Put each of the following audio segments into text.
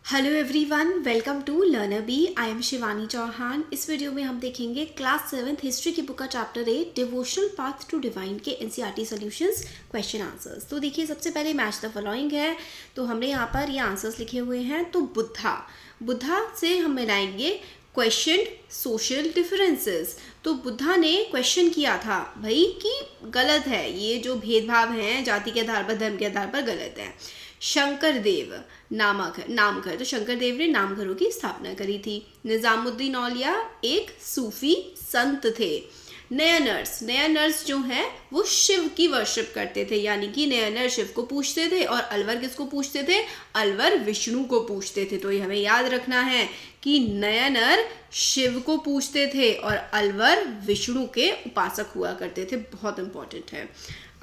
Hello everyone, welcome to Learner Bee. I am Shivani Chauhan. इस video में हम देखेंगे क्लास 7 हिस्ट्री की बुक का chapter 8 devotional path to divine के एनसीईआरटी सॉल्यूशंस क्वेश्चन आंसर्स। तो देखिए, सबसे पहले मैच द फॉलोइंग है। तो हमने यहाँ पर ये आंसर्स लिखे हुए हैं। तो बुद्धा से हम मिलाएंगे क्वेश्चन सोशल डिफरेंसेस। तो बुद्धा ने क्वेश्चन किया था भाई कि गलत है, ये जो भेदभाव हैं जाति के आधार पर, धर्म के आधार पर गलत है। शंकर देव नामघर, तो शंकर देव ने नामघरों की स्थापना करी थी। निजामुद्दीन औलिया एक सूफी संत थे। नयनर्स जो हैं वो शिव की वर्शिप करते थे, यानी कि नयनर शिव को पूछते थे और अलवर किसको पूछते थे? अलवर विष्णु को पूछते थे। तो ये हमें याद रखना है कि नयनर शिव को पूछते थे और अलवर विष्णु के उपासक हुआ करते थे। बहुत इंपॉर्टेंट है।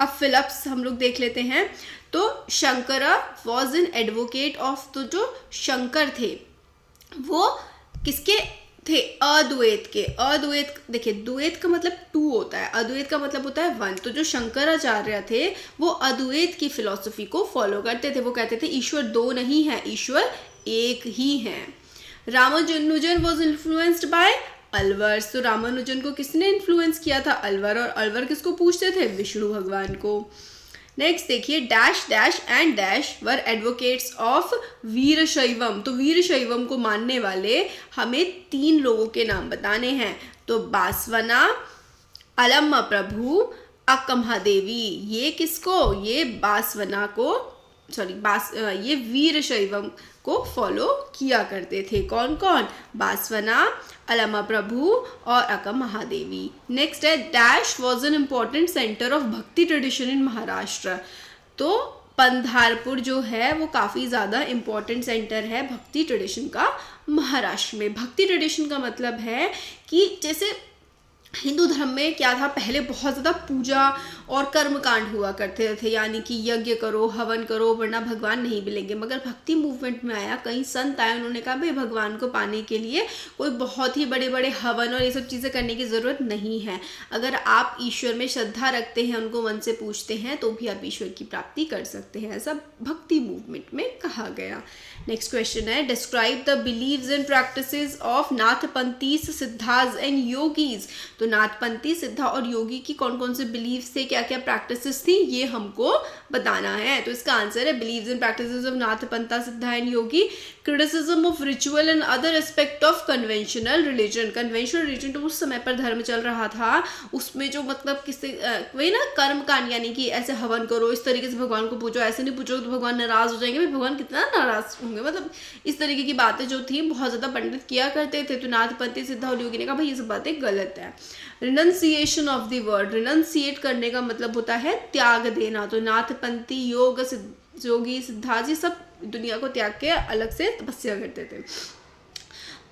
अब फिलिप्स हम लोग देख लेते हैं। तो Shankar was an advocate of, तो जो शंकर थे वो किसके थे? अद्वैत के। अद्वैत, देखिए द्वैत का मतलब 2 होता है, अद्वैत का मतलब होता है 1। तो जो शंकराचार्य थे वो अद्वैत की फिलॉसफी को फॉलो करते थे। वो कहते थे ईश्वर 2 नहीं है, ईश्वर एक ही है। Ramanujan was influenced by Alwar. तो रामानुजन को किसने इन्फ्लुएंस किया था? अलवर। और अलवर किसको पूछते थे? विष्णु भगवान को। नेक्स्ट देखिए, dash dash and dash were advocates of Virashaivism. तो वीरशैवम को मानने वाले हमें 3 लोगों के नाम बताने हैं। तो बासवना, अलम प्रभु, अकमहादेवी। ये किसको? ये बासवना को, ये वीरशैवम को फॉलो किया करते थे। कौन कौन? बासवना, अलमा प्रभु और अकम महादेवी। नेक्स्ट है, dash was an important centre of भक्ति ट्रेडिशन इन महाराष्ट्र। तो पंधारपुर जो है वो काफ़ी ज़्यादा इम्पॉर्टेंट सेंटर है भक्ति ट्रेडिशन का महाराष्ट्र में। भक्ति ट्रेडिशन का मतलब है कि जैसे हिंदू धर्म में क्या था, पहले बहुत ज़्यादा पूजा और कर्मकांड हुआ करते थे, यानी कि यज्ञ करो, हवन करो, वरना भगवान नहीं मिलेंगे। मगर भक्ति मूवमेंट में आया, कई संत आए, उन्होंने कहा भाई भगवान को पाने के लिए कोई बहुत ही बड़े बड़े हवन और ये सब चीज़ें करने की ज़रूरत नहीं है। अगर आप ईश्वर में श्रद्धा रखते हैं, उनको मन से पूछते हैं, तो भी आप ईश्वर की प्राप्ति कर सकते हैं। ऐसा भक्ति मूवमेंट में कहा गया। नेक्स्ट क्वेश्चन है, describe the beliefs and practices of Nathpanthis, Siddhas and yogis. तो नाथपंथी, सिद्धा और योगी की कौन कौन से बिलीव्स थे, क्या क्या प्रैक्टिसेस थी, ये हमको बताना है। तो इसका आंसर है बिलीव्स एंड प्रैक्टिसेस ऑफ नाथपंथा, सिद्धा and Yogi. Criticism of ritual and other aspect of conventional religion. Conventional religion तो उस समय पर धर्म चल रहा था, उसमें जो मतलब किससे वही ना कर्मकांड, यानी कि ऐसे हवन करो, इस तरीके से भगवान को पूछो, ऐसे नहीं पूछो तो भगवान नाराज हो जाएंगे। भाई भगवान कितना नाराज होंगे, मतलब इस तरीके की बातें जो थी बहुत ज़्यादा पंडित किया करते थे। तो नाथपंथी, सिद्धा और योगी ने कहा भाई ये सब बातें गलत है। रिनंसिएशन ऑफ द वर्ड, रिनंसिएट करने का मतलब होता है त्याग देना। तो नाथपंथी, योगी, सिद्धाजी सब दुनिया को त्याग के अलग से तपस्या करते थे।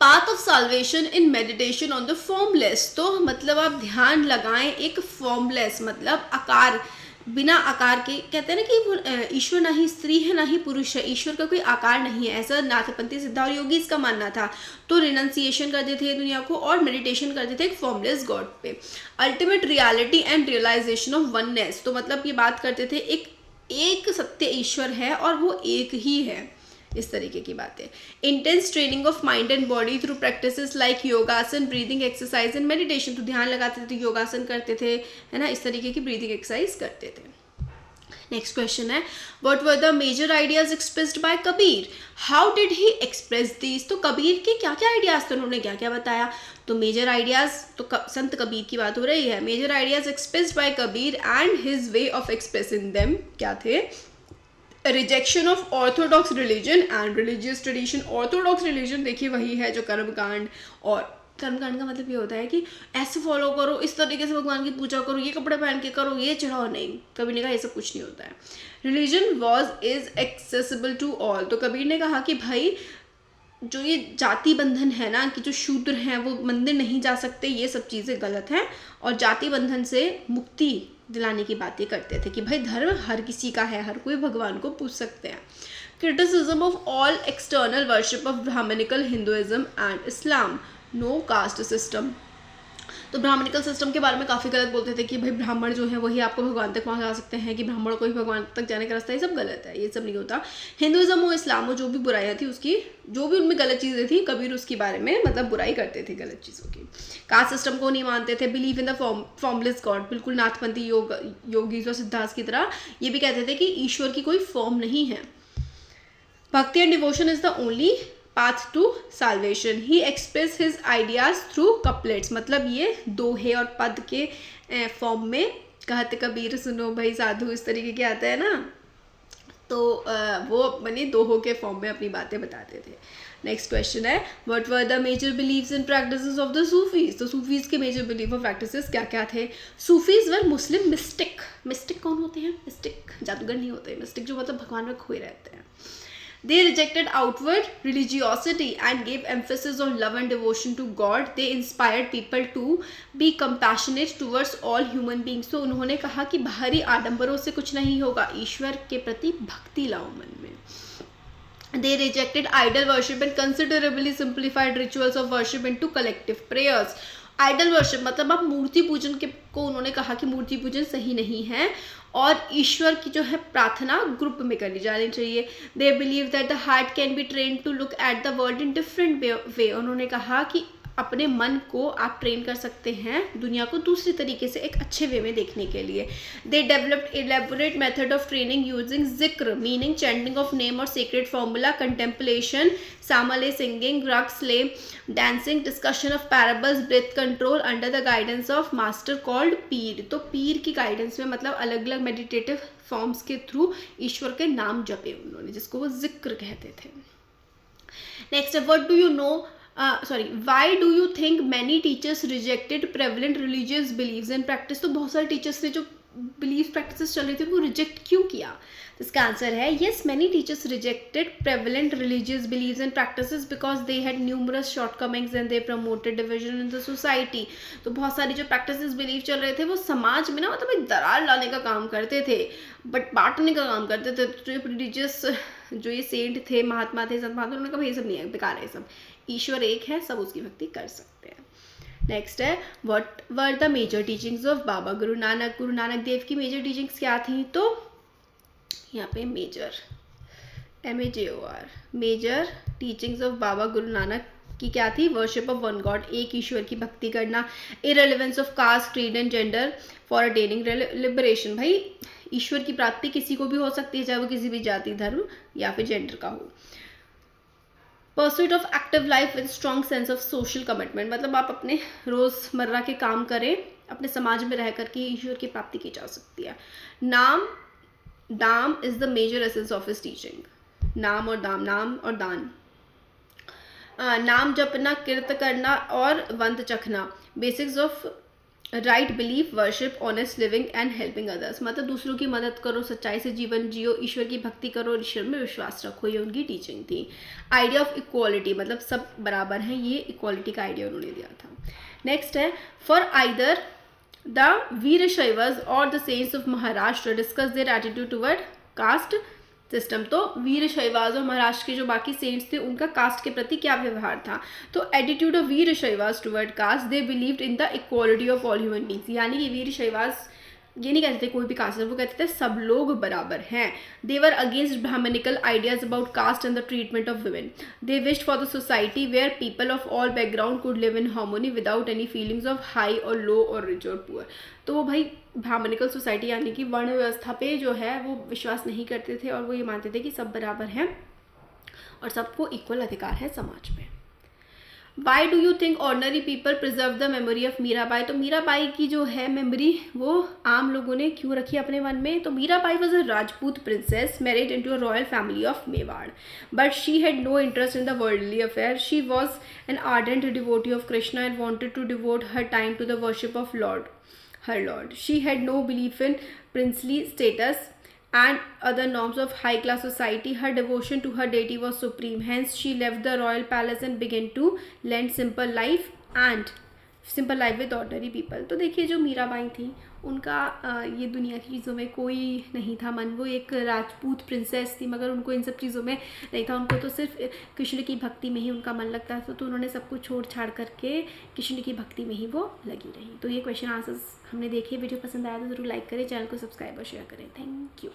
Path of solvation in meditation on the formless. तो मतलब आप ध्यान लगाएं एक फॉर्मलेस, मतलब आकार, बिना आकार के। कहते हैं ना कि ईश्वर ना ही स्त्री है ना ही पुरुष है, ईश्वर का कोई आकार नहीं है, ऐसा नाथपंथी, सिद्धा और योगी इसका मानना था। तो रिनंसिएशन करते थे दुनिया को और मेडिटेशन करते थे एक फॉर्मलेस गॉड पे। Ultimate reality and realization of oneness. तो मतलब ये बात करते थे एक सत्य ईश्वर है और वो एक ही है, इस तरीके की बातें। Intense training of mind and body through practices like योगासन, ब्रीदिंग एक्सरसाइज एंड मेडिटेशन। तो ध्यान लगाते थे, योगासन करते थे, है ना, इस तरीके की ब्रीदिंग एक्सरसाइज करते थे। नेक्स्ट क्वेश्चन है, what were the major ideas expressed by Kabir, how did he express these. तो कबीर के क्या क्या आइडियाज थे, उन्होंने क्या क्या बताया। तो मेजर आइडियाज, तो संत कबीर की बात हो रही है। Major ideas expressed by Kabir and his way of expressing them क्या थे? Rejection of orthodox religion and religious tradition. Orthodox religion देखिए वही है जो कर्मकांड, और कर्मकांड का मतलब ये होता है कि ऐसे फॉलो करो, इस तरीके से भगवान की पूजा करो, ये कपड़े पहन के करो, ये चढ़ाओ, नहीं। कबीर ने कहा ये सब कुछ नहीं होता है। Religion was is accessible to all. तो कबीर ने कहा कि भाई जो ये जाति बंधन है ना, कि जो शूद्र हैं वो मंदिर नहीं जा सकते, ये सब चीज़ें गलत हैं। और जाति बंधन से मुक्ति दिलाने की बातें करते थे कि भाई धर्म हर किसी का है, हर कोई भगवान को पूछ सकते हैं। Criticism of all external worship of Brahmanical Hinduism and Islam, no caste system. तो ब्राह्मणिकल सिस्टम के बारे में काफ़ी गलत बोलते थे कि भाई ब्राह्मण जो है वही आपको भगवान तक पहुंचा सकते हैं, कि ब्राह्मणों को ही भगवान तक जाने का रास्ता, ये सब गलत है, ये सब नहीं होता। हिंदुज़म हो इस्लाम हो, जो भी बुराइयाँ थी उसकी, जो भी उनमें गलत चीज़ें थी, कबीर उसके बारे में मतलब बुराई करते थे गलत चीज़ों की। कास्ट सिस्टम को नहीं मानते थे, believe in the formless God, बिल्कुल नाथपंथी योगीज और सिद्धार्थ की तरह ये भी कहते थे कि ईश्वर की कोई फॉर्म नहीं है। Bhakti and devotion is the only path to salvation, he express his ideas through couplets, मतलब ये दोहे और पद के फॉर्म में, कहते कबीर सुनो भाई साधु, इस तरीके के आता है ना, तो वो बने दोहों के फॉर्म में अपनी बातें बताते थे। नेक्स्ट क्वेश्चन है, what were the major believes and practices of the Sufis, तो सूफीज के मेजर बिलीफ और प्रैक्टिसेस क्या क्या थे। Sufis were Muslim mystic, mystic कौन होते हैं, मिस्टिक जादूगर नहीं होते, मिस्टिक जो मतलब भगवान में खोए रहते हैं। They rejected outward religiosity and gave emphasis on love and devotion to God. They inspired people to be compassionate towards all human beings. तो उन्होंने कहा कि बाहरी आडंबरों से कुछ नहीं होगा, ईश्वर के प्रति भक्ति लाओ मन में। They rejected idol worship and considerably simplified rituals of worship into collective prayers. Idol worship मतलब आप मूर्ति पूजन के को उन्होंने कहा कि मूर्ति पूजन सही नहीं है और ईश्वर की जो है प्रार्थना ग्रुप में करनी जानी चाहिए। They believe that the heart can be train to look at the world in different way, उन्होंने कहा कि अपने मन को आप ट्रेन कर सकते हैं दुनिया को दूसरी तरीके से एक अच्छे वे में देखने के लिए। They developed elaborate method of training using zikr meaning chanting of name और सीक्रेट फॉर्मूला, कंटेम्पलेशन, सामले सिंगिंग, रग स्ले, dancing, discussion of parables, breath control under the guidance of master called pir. तो पीर की गाइडेंस में मतलब अलग अलग मेडिटेटिव फॉर्म्स के थ्रू ईश्वर के नाम जपे उन्होंने, जिसको वो जिक्र कहते थे। Next, what do you know why do you think many teachers rejected prevalent religious beliefs and practice? तो बहुत सारे टीचर्स ने जो बिलीफ प्रैक्टिसेस चल रही थी उनको रिजेक्ट क्यों किया? इसका आंसर है yes, many teachers rejected prevalent religious believes and practices because they had numerous shortcomings and they promoted division in the society. तो बहुत सारी जो प्रैक्टिसेस बिलीव चल रहे थे वो समाज में ना मतलब एक दरार लाने का काम करते थे, बट बांटने का काम करते थे। जो रिलीजियस जो ये सेंट थे, महात्मा थे, संत महात्मा, उन्होंने कहा ये सब नहीं है, बेकार है सब, ईश्वर एक है, सब उसकी भक्ति कर सकते हैं। नेक्स्ट है, what were the major teachings of Baba Guru Nanak? Guru Nanak Dev की मेजर टीचिंग्स क्या थी? तो यहाँ पे major MAJOR major teachings of Baba Guru Nanak की क्या थी? वर्शिप ऑफ वन गॉड, एक ईश्वर की भक्ति करना, irrelevance of caste, creed and gender for attaining liberation. भाई ईश्वर की प्राप्ति किसी को भी हो सकती है, चाहे वो किसी भी जाति, धर्म या फिर जेंडर का हो। Pursuit of active life with strong sense of social commitment, मतलब आप अपने रोजमर्रा के काम करें, अपने समाज में रह करके ईश्वर की प्राप्ति की जा सकती है। Naam daan is the major essence of his teaching. नाम और दाम, नाम और दान, नाम जपना, कीर्त करना और वंत चखना, basics of right belief, worship, honest living and helping others, मतलब दूसरों की मदद करो, सच्चाई से जीवन जियो, ईश्वर की भक्ति करो, ईश्वर में विश्वास रखो, ये उनकी टीचिंग थी। आइडिया ऑफ इक्वालिटी, मतलब सब बराबर हैं, ये इक्वालिटी का आइडिया उन्होंने दिया था। नेक्स्ट है, फॉर आइदर द वीरशैवस और the saints of Maharashtra discuss their attitude toward cast system. तो वीरशैवास और महाराष्ट्र के जो बाकी सेंट्स थे उनका कास्ट के प्रति क्या व्यवहार था? तो attitude of Virashaivas toward caste, they believed in the equality of all human beings, यानी कि वीरशैवास ये नहीं कहते थे कोई भी कास्ट है, वो कहते थे सब लोग बराबर हैं। They were against Brahmanical ideas about caste and the treatment of women. They wished for the society where people of all background could live in harmony without any feelings of high or low और rich और poor. तो वो भाई Brahminical society यानी कि वर्ण व्यवस्था पे जो है वो विश्वास नहीं करते थे और वो ये मानते थे कि सब बराबर हैं और सबको इक्वल अधिकार है समाज में। Why do you think ordinary people preserve the memory of Mirabai? तो मीराबाई की जो है मेमोरी वो आम लोगों ने क्यों रखी अपने मन में? तो Mirabai was a Rajput princess married into a royal family of Mewar, but she had no interest in the worldly affair. She was an ardent devotee of Krishna and wanted to devote her time to the worship of her lord. She had no belief in princely status and other norms of high class society. Her devotion to her deity was supreme. Hence she left the royal palace and began to lead simple life and simple life with ordinary people. तो देखिए जो मीराबाई थी उनका ये दुनिया की चीज़ों में कोई नहीं था मन, वो एक राजपूत प्रिंसेस थी मगर उनको इन सब चीज़ों में नहीं था, उनको तो सिर्फ कृष्ण की भक्ति में ही उनका मन लगता था। तो उन्होंने सब कुछ छोड़ छाड़ करके कृष्ण की भक्ति में ही वो लगी रही। तो ये क्वेश्चन आंसर्स हमने देखे। वीडियो पसंद आया तो ज़रूर लाइक करें, चैनल को सब्सक्राइब और शेयर करें। Thank you.